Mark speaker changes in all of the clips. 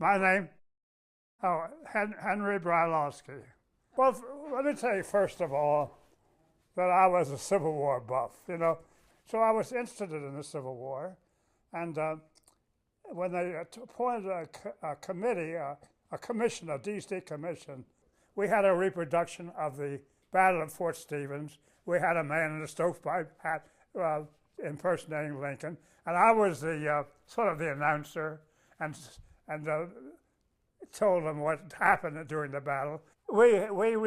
Speaker 1: My name? Oh, Henry Brylawski. Well, let me tell you first of all that I was a Civil War buff, you know. So I was interested in the Civil War. And when they appointed a committee, a commission, a D.C. commission, we had a reproduction of the Battle of Fort Stevens. We had a man in a stovepipe hat impersonating Lincoln. And I was the sort of the announcer and told them what happened during the battle. We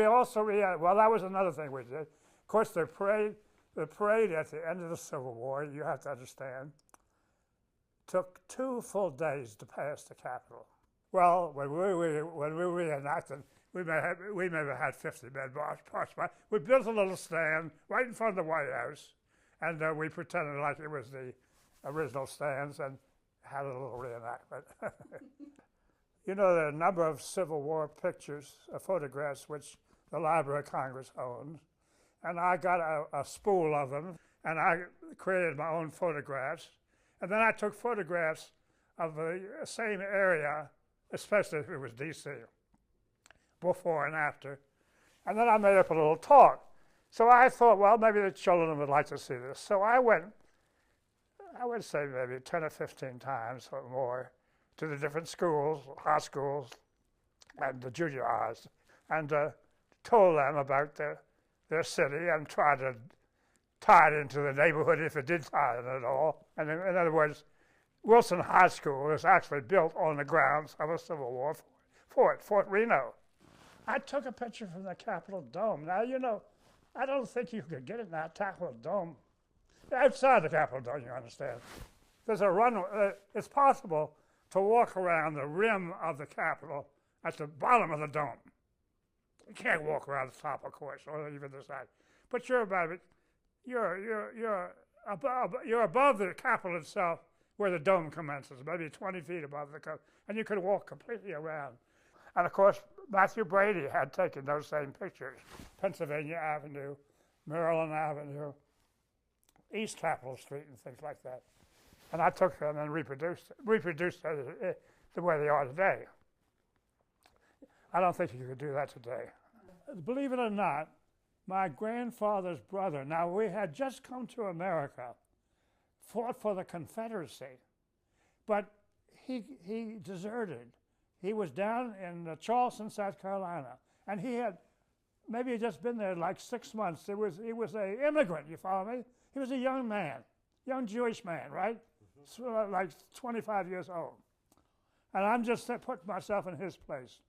Speaker 1: also, well, that was another thing we did. Of course, the parade at the end of the Civil War, you have to understand, took 2 full days to pass the Capitol. Well, when we reenacted, we may have had 50 men march by. We built a little stand right in front of the White House, and we pretended like it was the original stands and had a little reenactment. You know, there are a number of Civil War pictures, photographs, which the Library of Congress owns. And I got a spool of them, and I created my own photographs. And then I took photographs of the same area, especially if it was D.C., before and after. And then I made up a little talk. So I thought, well, maybe the children would like to see this. So I went, I would say maybe 10 or 15 times or more, to the different schools, high schools, and the junior highs, and told them about their city and tried to tie it into the neighborhood if it did tie it at all. And in other words, Wilson High School is actually built on the grounds of a Civil War fort, Fort Reno. I took a picture from the Capitol Dome. Now, you know, I don't think you could get in that Capitol Dome. Outside the Capitol Dome, you understand. There's a runway. It's possible to walk around the rim of the Capitol at the bottom of the dome. You can't walk around the top, of course, or even the side. But you're above the Capitol itself, where the dome commences, maybe 20 feet above the Capitol, and you could walk completely around. And of course, Matthew Brady had taken those same pictures: Pennsylvania Avenue, Maryland Avenue, East Capitol Street, and things like that. And I took them and reproduced it the way they are today. I don't think you could do that today. Believe it or not, my grandfather's brother, now we had just come to America, fought for the Confederacy, but he deserted. He was down in Charleston, South Carolina, and he had maybe just been there like 6 months. He was an immigrant, you follow me? He was a young man, young Jewish man, right? So like 25 years old. And I'm just putting myself in his place.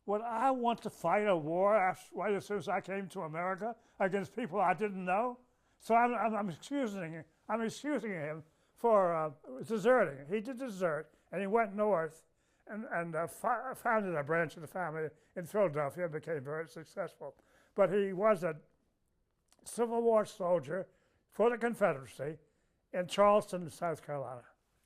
Speaker 1: Would I want to fight a war right as soon as I came to America against people I didn't know? So I'm excusing him for deserting. He did desert, and he went north and founded a branch of the family in Philadelphia and became very successful. But he was a Civil War soldier for the Confederacy in Charleston, South Carolina.